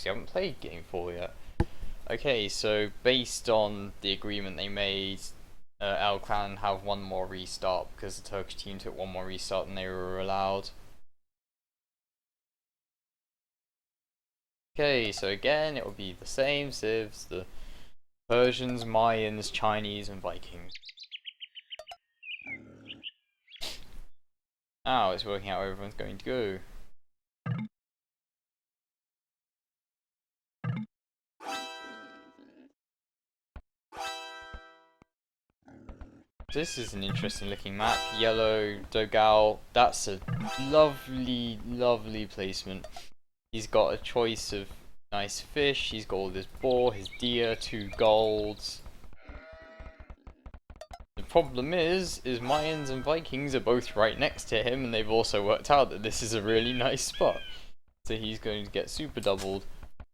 We haven't played game 4 yet. Okay, so based on the agreement they made, Al Clan have one more restart because the Turkish team took one more restart than they were allowed. Okay, so again, it will be the same civs, the Persians, Mayans, Chinese, and Vikings. Now it's working out where everyone's going to go. This is an interesting looking map. Yellow, Dogal. That's a lovely, lovely placement. He's got a choice of nice fish. He's got all this boar, his deer, 2 golds. The problem is Mayans and Vikings are both right next to him, and they've also worked out that this is a really nice spot. So he's going to get super doubled,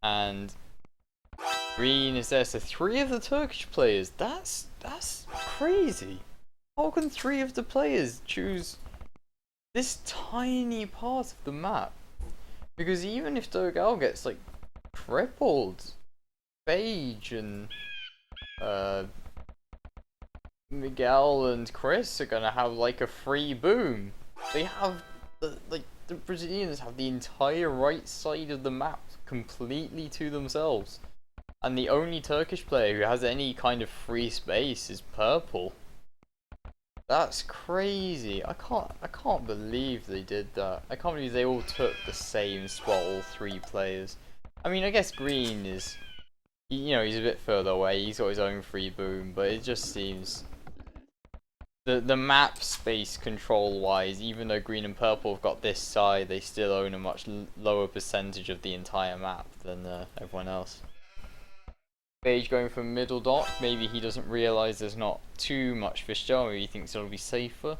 and green is there. So 3 of the Turkish players. That's crazy. How can 3 of the players choose this tiny part of the map? Because even if Dogal gets like crippled, Phage and Miguel and Chris are gonna have like a free boom. They have the Brazilians have the entire right side of the map completely to themselves, and the only Turkish player who has any kind of free space is purple. That's crazy. I can't believe they did that. I can't believe they all took the same spot, all 3 players. I mean, I guess green is, you know, he's a bit further away. He's got his own free boom, but it just seems the map space control wise, even though green and purple have got this side, they still own a much lower percentage of the entire map than everyone else. Phage going for middle dock. Maybe he doesn't realise there's not too much fish there. Maybe he thinks it'll be safer.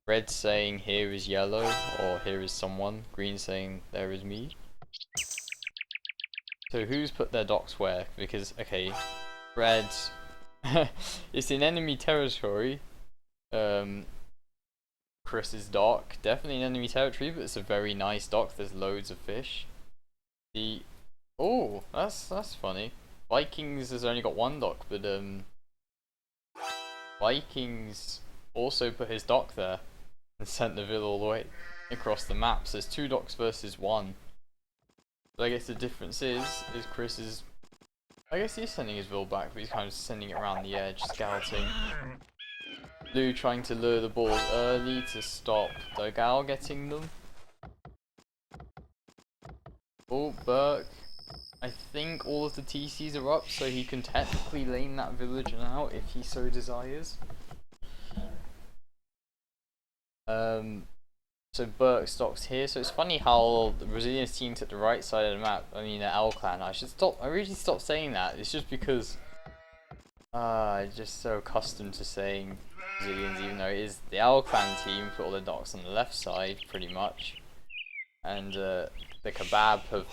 Red saying here is yellow, or here is someone. Green saying there is me. So who's put their docks where? Because, okay, red, it's in enemy territory. Chris's dock, definitely in enemy territory, but it's a very nice dock. There's loads of fish. Oh, that's funny. Vikings has only got 1 dock, but Vikings also put his dock there and sent the Vil all the way across the map. So there's 2 docks versus 1. So I guess the difference is Chris is, I guess he's sending his Vil back, but he's kind of sending it around the edge, scouting. Blue trying to lure the balls early to stop Dogal getting them. Oh, Burke. I think all of the TCs are up, so he can technically lane that villager now if he so desires. So Burke stocks here. So it's funny how the Brazilian team took the right side of the map. I mean, the L Clan. I really stopped saying that. It's just because I'm just so accustomed to saying Brazilians, even though it is the L Clan team put all their docks on the left side, pretty much, and TheKebab have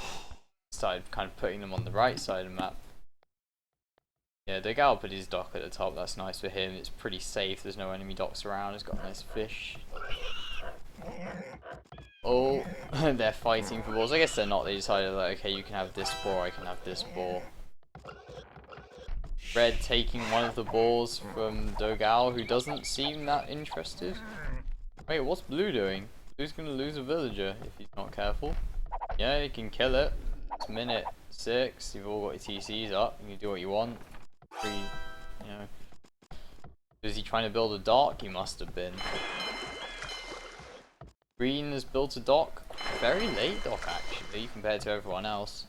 started kind of putting them on the right side of the map. Yeah, Dogal put his dock at the top. That's nice for him. It's pretty safe. There's no enemy docks around. It's got nice fish. Oh, they're fighting for balls. I guess they're not. They decided like, okay, you can have this ball, I can have this ball. Red taking one of the balls from Dogal, who doesn't seem that interested. Wait, what's Blue doing? Blue's gonna lose a villager if he's not careful. Yeah, he can kill it. It's minute 6. You've all got your TCs up. You can do what you want. You know. Is he trying to build a dock? He must have been. Green has built a dock. Very late dock actually, compared to everyone else.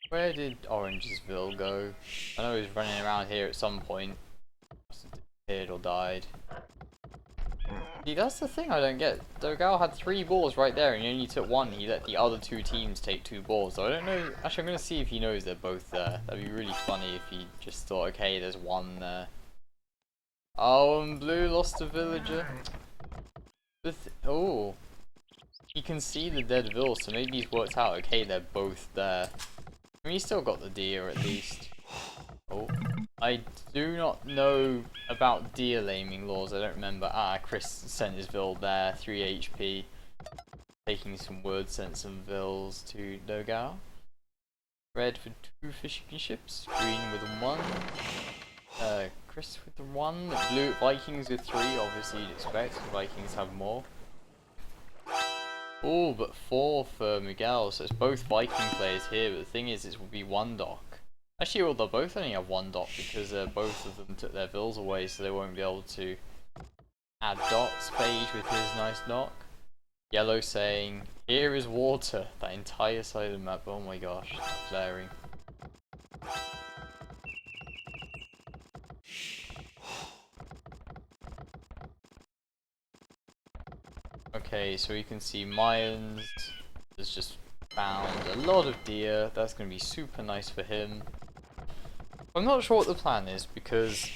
Where did Orange's Vil go? I know he was running around here at some point. Must have disappeared or died. See, that's the thing I don't get. Dogal had 3 balls right there and he only took 1. He let the other 2 teams take 2 balls. So I don't know. Actually, I'm going to see if he knows they're both there. That'd be really funny if he just thought, okay, there's 1 there. Oh, and Blue lost a villager. Oh. He can see the dead Vil, so maybe he's worked out, okay, they're both there. I mean, he's still got the deer at least. Oh. I do not know about deer laming laws, I don't remember. Ah, Chris sent his build there, 3 HP. taking some wood, sent some vills to Dogal. Red for 2 fishing ships, green with 1, Chris with the 1, blue Vikings with 3, obviously you'd expect, Vikings have more. Oh, but 4 for Miguel, so it's both Viking players here, but the thing is, it will be 1 dock. Actually, well, they'll both only have 1 dock because both of them took their vills away, so they won't be able to add dots. Phage with his nice dock. Yellow saying, here is water. That entire side of the map, oh my gosh, flaring. Okay, so you can see Mayans has just found a lot of deer. That's going to be super nice for him. I'm not sure what the plan is because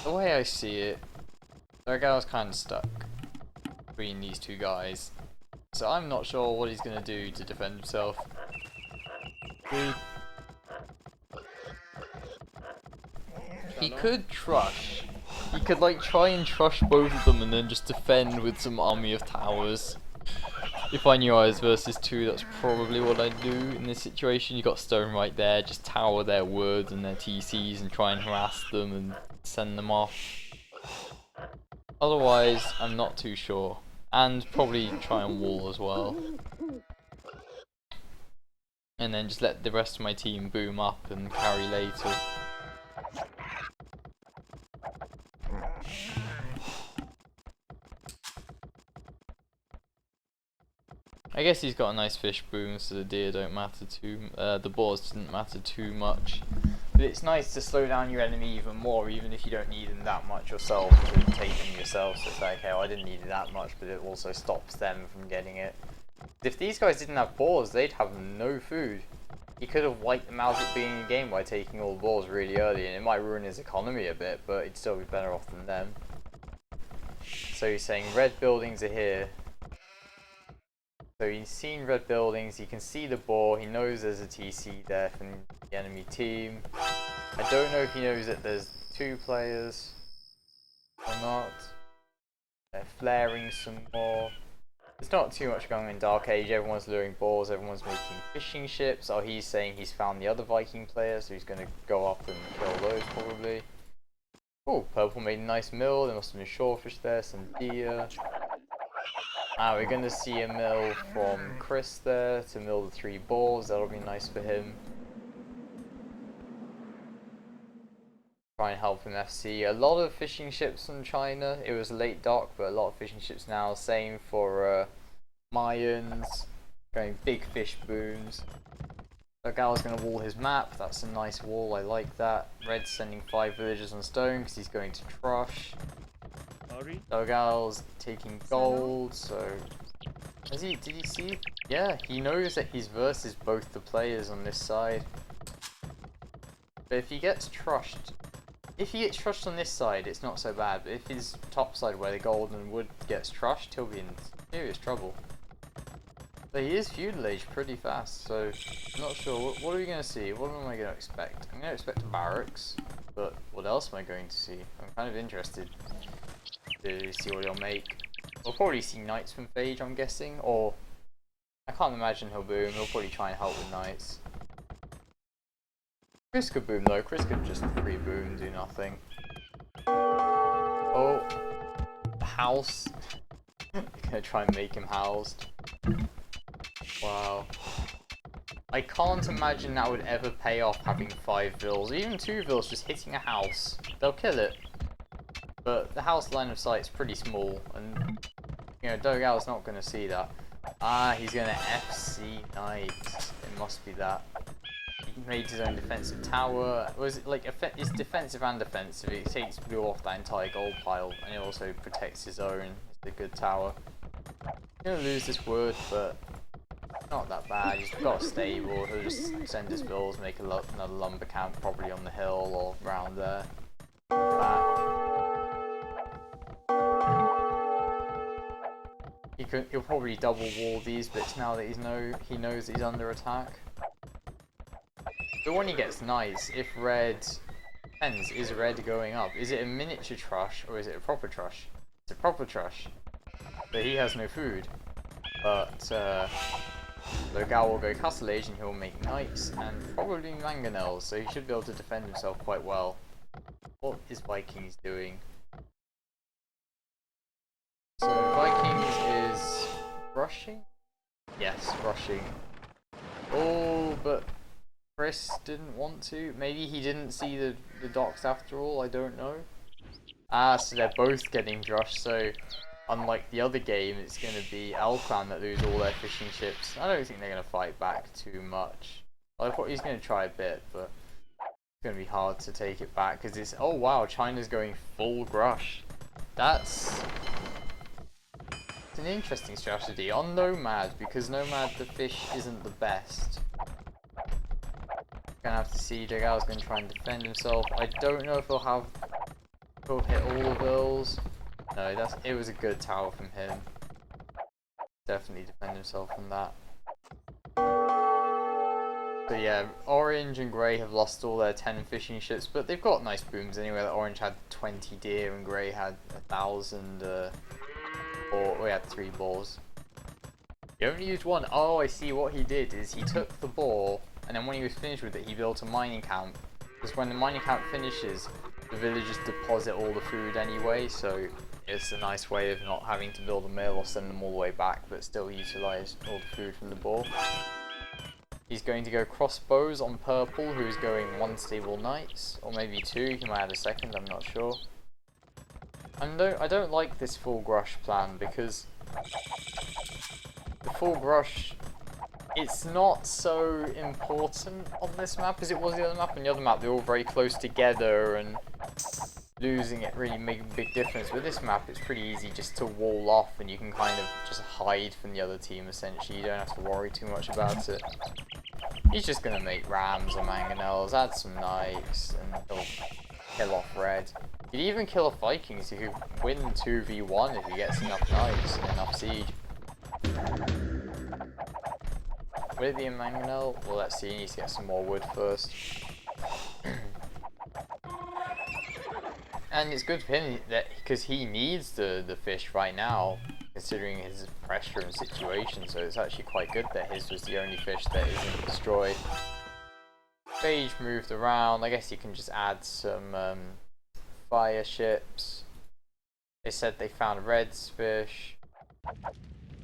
the way I see it, that guy was kind of stuck between these 2 guys. So I'm not sure what he's going to do to defend himself. He could trush. He could like try and trush both of them and then just defend with some army of towers. If I knew I was versus 2, that's probably what I'd do in this situation. You got stone right there, just tower their woods and their TCs and try and harass them and send them off. Otherwise, I'm not too sure. And probably try and wall as well. And then just let the rest of my team boom up and carry later. I guess he's got a nice fish boom, so the deer don't matter the boars didn't matter too much. But it's nice to slow down your enemy even more, even if you don't need them that much yourself to take them yourself. So it's like, okay, well, I didn't need it that much, but it also stops them from getting it. If these guys didn't have boars, they'd have no food. He could have wiped them out at the beginning of the game by taking all the boars really early, and it might ruin his economy a bit, but he'd still be better off than them. So he's saying red buildings are here. So he's seen red buildings, he can see the boar, he knows there's a TC there from the enemy team. I don't know if he knows that there's 2 players or not. They're flaring some more. There's not too much going on in Dark Age, everyone's luring boars, everyone's making fishing ships. Oh, he's saying he's found the other Viking player, so he's going to go up and kill those probably. Oh, purple made a nice mill, there must have been shorefish there, some deer. We're going to see a mill from Chris there to mill the 3 boars, that'll be nice for him. Try and help him FC. A lot of fishing ships from China, it was a late dock, but a lot of fishing ships now. Same for Mayans, going big fish booms. Dogal's going to wall his map, that's a nice wall, I like that. Red's sending 5 villagers on stone because he's going to trush. Dogal's taking gold, so... did he see? Yeah, he knows that he's versus both the players on this side. But if he gets trushed... if he gets trushed on this side, it's not so bad, but if his top side where the gold and wood gets trushed, he'll be in serious trouble. But he is feudal age pretty fast, so I'm not sure. What are we going to see? What am I going to expect? I'm going to expect barracks, but what else am I going to see? I'm kind of interested to see what he'll make. We'll probably see knights from Phage, I'm guessing, or I can't imagine he'll boom. He'll probably try and help with knights. Chris could boom though. Chris could just free boom, do nothing. Oh, house. Gonna try and make him housed. Wow. I can't imagine that would ever pay off having 5 vills, even 2 vills just hitting a house. They'll kill it. But the house line of sight is pretty small, and you know, Dogal's not going to see that. He's going to FC Knight. It must be that. He made his own defensive tower. Was it like it's defensive and defensive? It takes blue off that entire gold pile, and it also protects his own. It's a good tower. He's going to lose this wood, but not that bad. He's got a stable. He'll just send his vills, make another lumber camp, probably on the hill or around there. He'll probably double wall these bits now that he knows he's under attack. But when he gets knights, if red depends, is red going up? Is it a miniature trush or is it a proper trush? It's a proper trush. But he has no food. But Rgeadn will go Castle Age and he'll make knights and probably mangonels, so he should be able to defend himself quite well. What is Vikings doing? So Vikings is rushing? Yes, rushing. Oh, but Chris didn't want to. Maybe he didn't see the docks after all, I don't know. Ah, so they're both getting rushed, so unlike the other game, it's going to be Clan that lose all their fishing ships. I don't think they're going to fight back too much. Well, I thought he's going to try a bit, but it's going to be hard to take it back because it's... Oh wow, China's going full grush. It's an interesting strategy on Nomad, because Nomad the fish isn't the best. Gonna have to see. Rgeadn's going to try and defend himself. I don't know if he'll hit all the bills. No, it was a good tower from him. Definitely defend himself from that. So yeah, Orange and Grey have lost all their 10 fishing ships, but they've got nice booms anyway. Like Orange had 20 deer and Grey had 1,000. Or we had 3 boars. He only used 1. Oh, I see. What he did is he took the boar, and then when he was finished with it, he built a mining camp. Because when the mining camp finishes, the villagers deposit all the food anyway, so it's a nice way of not having to build a mill or send them all the way back, but still utilize all the food from the boar. He's going to go crossbows on purple, who's going 1 stable knights, or maybe 2. He might add a second, I'm not sure. I don't like this full grush plan, because the full grush, it's not so important on this map as it was the other map. On the other map, they're all very close together, and losing it really made a big difference. With this map, it's pretty easy just to wall off, and you can kind of just hide from the other team, essentially. You don't have to worry too much about it. He's just going to make rams or mangonels, add some knights, and he'll kill off red. He'd even kill off Vikings. He could win 2v1 if he gets enough knights and enough siege. Will it be a mangonel? Well, let's see. He needs to get some more wood first. And it's good for him that because he needs the fish right now, considering his pressure and situation. So it's actually quite good that his was the only fish that isn't destroyed. Phage moved around. I guess you can just add some fire ships. They said they found Red's fish.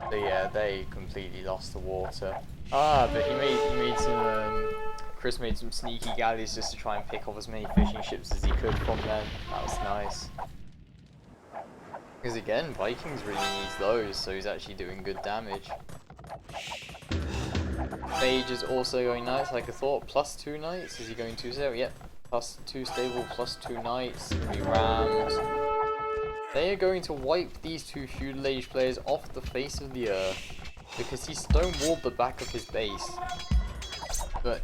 So yeah, they completely lost the water. Ah, but he made some. Chris made some sneaky galleys just to try and pick off as many fishing ships as he could from them. That was nice. Because again, Vikings really needs those, so he's actually doing good damage. Phage is also going knights, like I thought. +2 knights. Is he going 2-0? Yep. +2 stable, +2 knights. Gonna be rams. They are going to wipe these 2 feudal age players off the face of the earth because he stonewalled the back of his base. But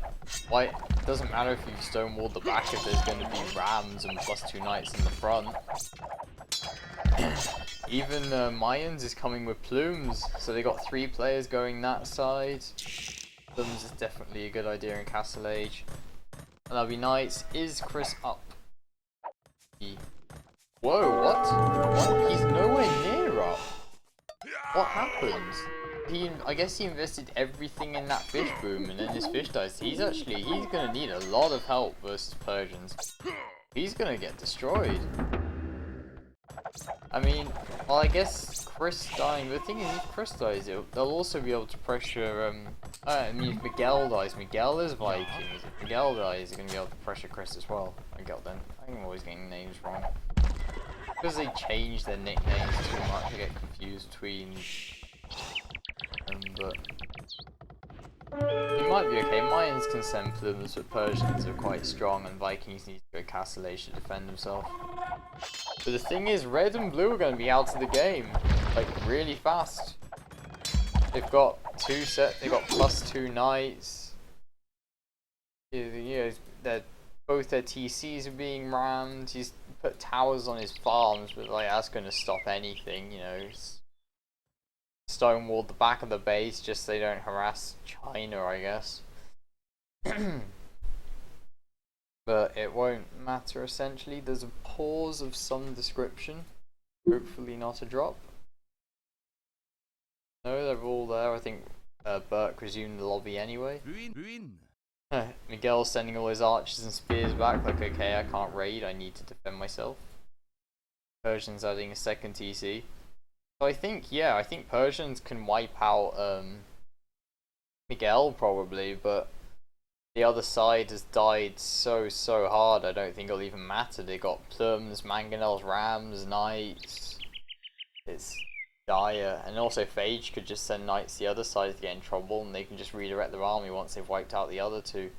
why? It doesn't matter if you've stonewalled the back if there's going to be rams and +2 knights in the front. Even Mayans is coming with plumes, so they got 3 players going that side. Plumes is definitely a good idea in Castle Age. And that'll be knights. Is Chris up? Whoa, what? He's nowhere near up. What happened? I guess he invested everything in that fish boom and then his fish dies. He's gonna need a lot of help versus Persians. He's gonna get destroyed. I mean, well, I guess Chris dying, but the thing is, if Chris dies, they'll also be able to pressure, I mean, if Miguel dies, Miguel is Vikings. If Miguel dies, they're gonna be able to pressure Chris as well. Miguel then. I think I'm always getting names wrong. Because they change their nicknames too much, I get confused between them, but he might be okay. Mayans can send plumes, but Persians are quite strong, and Vikings need to go Castle Age to defend himself. But the thing is, red and blue are going to be out of the game, like, really fast. They've got they've got +2 knights. You know, both their TCs are being rammed. He's put towers on his farms, but like that's going to stop anything, you know. Stonewalled the back of the base just so they don't harass China, I guess. But it won't matter essentially. There's a pause of some description. Hopefully not a drop. No, they're all there. I think Burke resumed the lobby anyway. Miguel's sending all his archers and spears back, like, okay, I can't raid, I need to defend myself. Persians adding a second TC. So I think, yeah, I think Persians can wipe out Miguel probably, but the other side has died so hard, I don't think it'll even matter. They got Plums, Mangonels, Rams, Knights. It's dire. And also Phage could just send Knights the other side to get in trouble, and they can just redirect their army once they've wiped out the other two.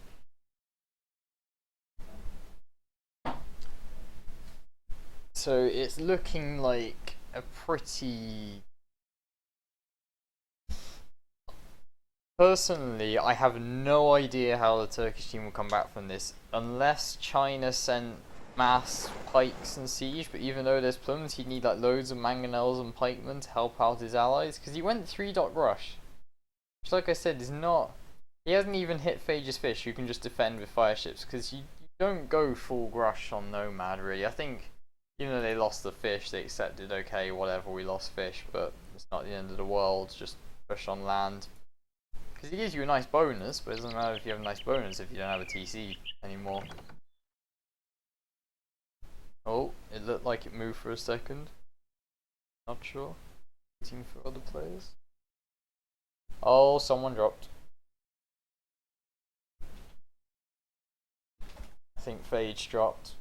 So it's looking like a pretty... Personally, I have no idea how the Turkish team will come back from this, unless China sent mass pikes and siege, but even though there's Plums, he'd need like loads of mangonels and pikemen to help out his allies, because he went 3-dot rush. Which, like I said, is not... He hasn't even hit Phage's fish, who can just defend with fire ships, because you don't go full rush on Nomad, really. I think, even though they lost the fish, they accepted, okay, whatever, we lost fish, but it's not the end of the world, just push on land. Because he gives you a nice bonus, but it doesn't matter if you have a nice bonus if you don't have a TC anymore. Oh, it looked like it moved for a second. Not sure. Waiting for other players. Oh, someone dropped. I think Phage dropped.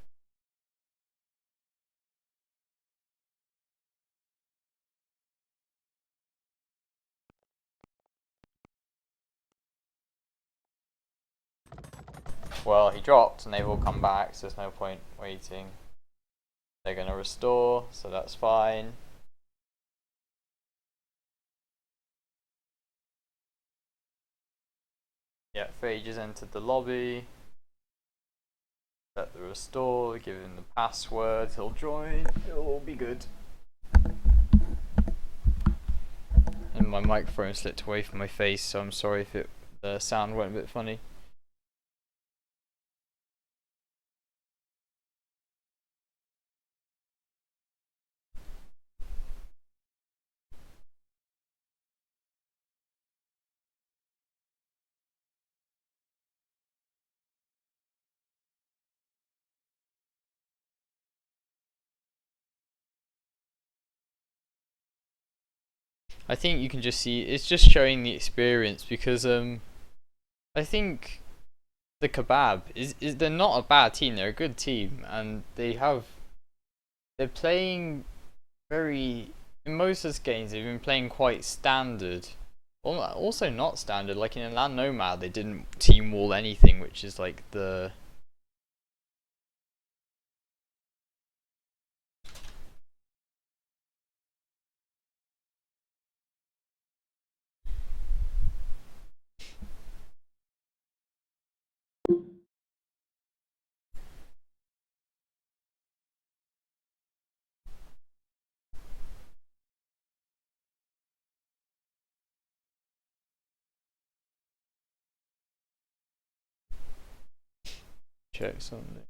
Well, he dropped and they've all come back, so there's no point waiting. They're going to restore, so that's fine. Yeah, Phage has entered the lobby. Set the restore, give him the password, he'll join, it'll all be good. And my microphone slipped away from my face, so I'm sorry if the sound went a bit funny. I think you can just see, it's just showing the experience, because I think TheKebab they're not a bad team, they're a good team, and they're playing very, in most of the games they've been playing quite standard, also not standard, like in Land Nomad they didn't team wall anything, which is like the... Check something.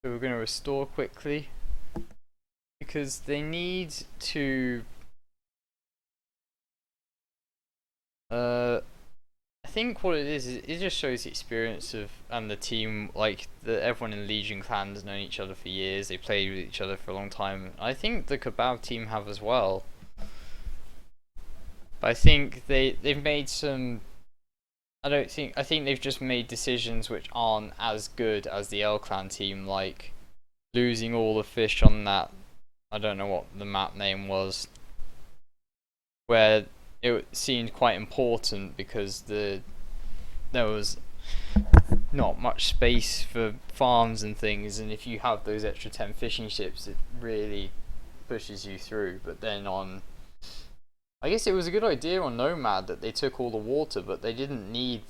So we're going to restore quickly, because they need to... I think what it is it just shows the experience of, and the team, like everyone in Legion Clan has known each other for years, they played with each other for a long time. I think the TheKebab team have as well. But I think they've made some. I think they've just made decisions which aren't as good as the L Clan team, like losing all the fish on that. I don't know what the map name was, where it seemed quite important because there was not much space for farms and things, and if you have those extra 10 fishing ships, it really pushes you through. But then on, I guess it was a good idea on Nomad that they took all the water, but they didn't need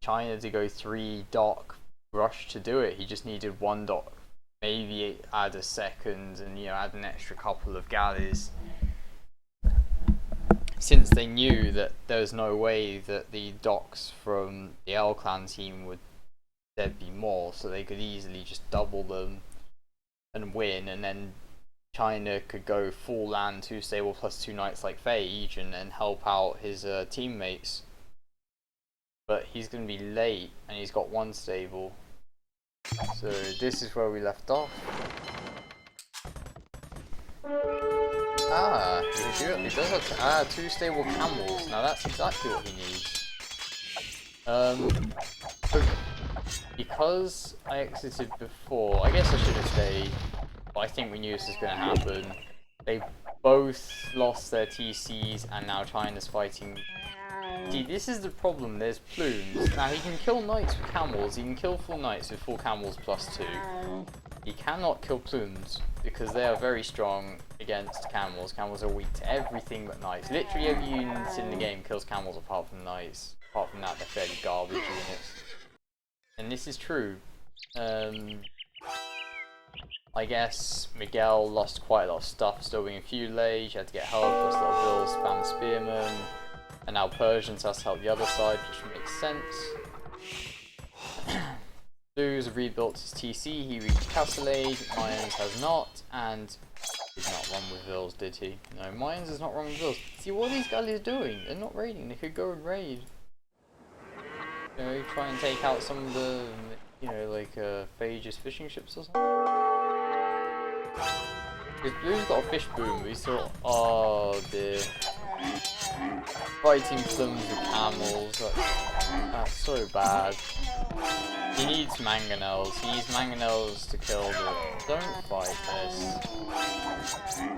China to go 3 dock rush to do it. He just needed 1 dock, maybe add a second, and add an extra couple of galleys. Since they knew that there was no way that the docks from the L Clan team would there'd be more, so they could easily just double them and win, and then China could go full land 2 stable plus 2 knights like Phage and then help out his teammates. But he's going to be late and he's got 1 stable. So this is where we left off. He does have 2 stable camels. Now that's exactly what he needs. Because I exited before, I guess I should have stayed, but I think we knew this was going to happen. They both lost their TCs and now China's fighting. See, this is the problem, there's plumes. Now he can kill knights with camels, he can kill full knights with full camels plus 2. He cannot kill plumes because they are very strong against camels. Camels are weak to everything but knights. Literally every unit in the game kills camels apart from knights. Apart from that, they're fairly garbage units. And this is true. I guess Miguel lost quite a lot of stuff still being a few lays. You had to get help, plus a lot of bills, spam spearmen. And now Persians has to help the other side, which makes sense. Blues have rebuilt his TC, he reached Castlade, Mayans has not, and did not run with Vils, did he? No, Mayans is not run with Vils. See, what are these galleys doing? They're not raiding, they could go and raid. Try and take out some of the, like Phage's fishing ships or something. Because Blue's got a fish boom, but he's still, oh dear. Fighting plumes with camels, that's so bad. He needs mangonels, to kill them. Don't fight this.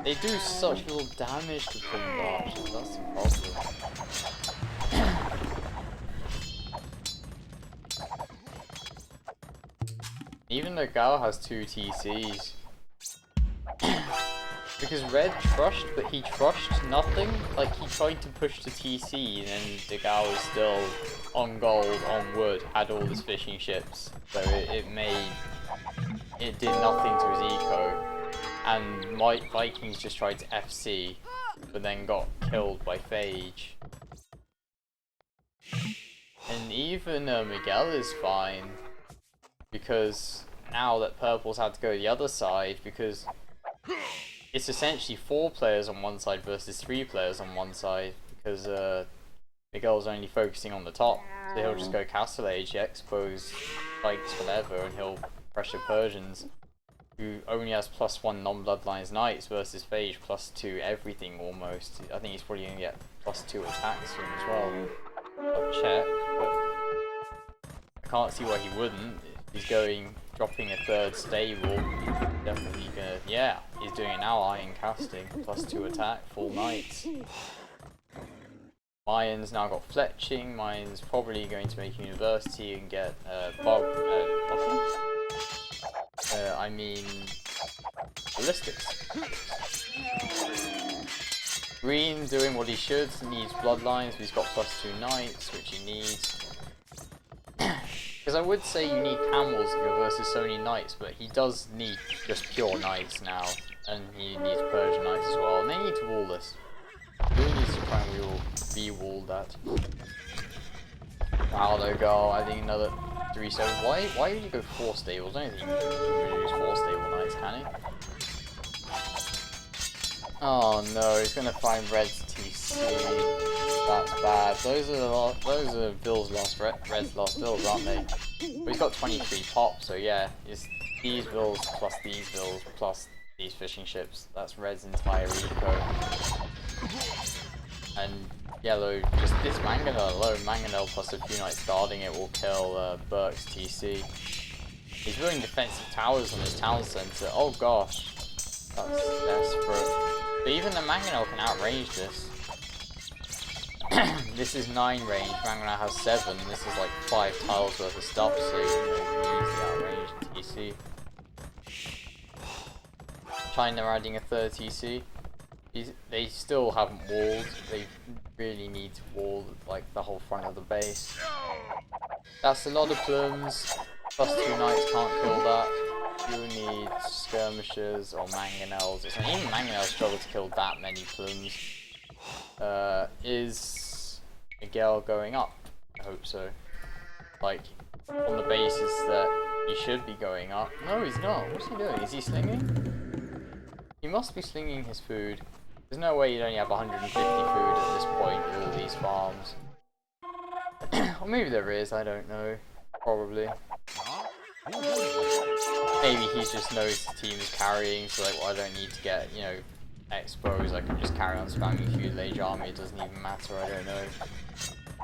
They do such little damage to plume archers, that's the problem. Even though Gao has 2 TCs. Because Red trushed, but he trushed nothing. Like, he tried to push the TC, and then the Gao is still on gold, on wood, had all his fishing ships. So it did nothing to his eco. And Vikings just tried to FC, but then got killed by Phage. And even Miguel is fine, because now that Purple's had to go the other side, because it's essentially 4 players on one side versus 3 players on one side, because Miguel's only focusing on the top, so he'll just go Castle Age, expose, fights, whatever, and he'll pressure Persians, who only has +1 non-bloodlines knights versus Phage +2 everything almost. I think he's probably going to get +2 attacks soon as well. I'll check, but I can't see why he wouldn't. He's dropping a 3rd stable, definitely gonna, yeah, he's doing it now, iron casting, +2 attack, full knights. Mayans now got fletching, Mayans probably going to make university and get, ballistics. Green doing what he should, needs bloodlines, but he's got +2 knights, which he needs. Because I would say you need camels versus so many knights, but he does need just pure knights now, and he needs Persian knights as well, and they need to wall this. Blue needs to try and re-wall that. Wow, no go, I think another 3-7. Why did you go 4 stables? I don't think you can use 4 stable knights, can he? Oh no, he's gonna find Red's TC. That's bad. Those are Bill's lost Red's lost Bills, aren't they? But he's got 23 pop, so yeah, it's these Bills plus these Bills plus these fishing ships. That's Red's entire eco. And yellow, just this mangonel alone, mangonel plus a few knights guarding it will kill Burke's TC. He's building defensive towers on his town center. Oh gosh, that's desperate. But even the mangonel can outrange this. This is 9 range, mangonel has 7, this is like 5 tiles worth of stuff, so you can easily outrange TC. China adding a third TC. They still haven't walled. They really need to wall like the whole front of the base. That's a lot of plums. Plus 2 knights can't kill that. You need skirmishers or mangonels. It's not even mangonels struggle to kill that many plums. Is Miguel going up? I hope so. Like on the basis that he should be going up. No, he's not. What's he doing? Is he slinging? He must be slinging his food. There's no way you'd only have 150 food at this point with all these farms. Or maybe there is, I don't know. Probably. Maybe he just knows the team is carrying, so like, well, I don't need to get, you know, exposed. I can just carry on spamming Feudal Age army, it doesn't even matter, I don't know.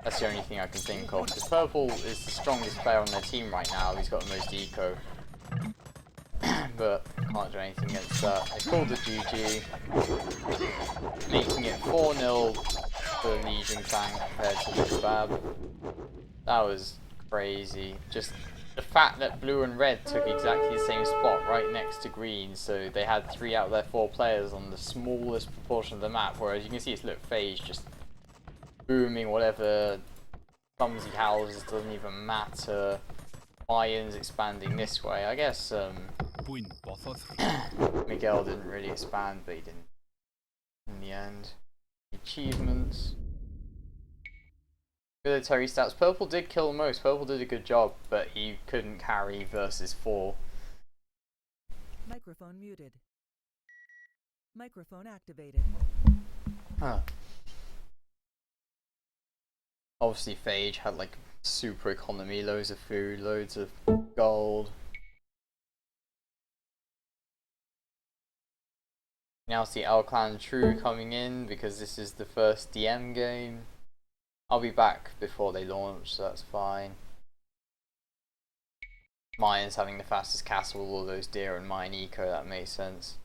That's the only thing I can think of. Because Purple is the strongest player on their team right now, he's got the most eco. But can't do anything against that. They called the GG, making it 4-0 for Legion Clan compared to TheKebab. That was crazy. Just the fact that blue and red took exactly the same spot right next to green, so they had 3 out of their 4 players on the smallest proportion of the map, whereas you can see it's FaZe just booming whatever clumsy houses, doesn't even matter. Bayern's expanding this way. I guess Miguel didn't really expand, but he didn't in the end. Achievements. Military stats. Purple did kill the most. Purple did a good job, but he couldn't carry versus 4. Microphone muted. Microphone activated. Huh. Obviously Phage had like super economy, loads of food, loads of gold. Now see L Clan True coming in because this is the first DM game. I'll be back before they launch, so that's fine. Mayan's having the fastest castle with all those deer and mine eco, that makes sense.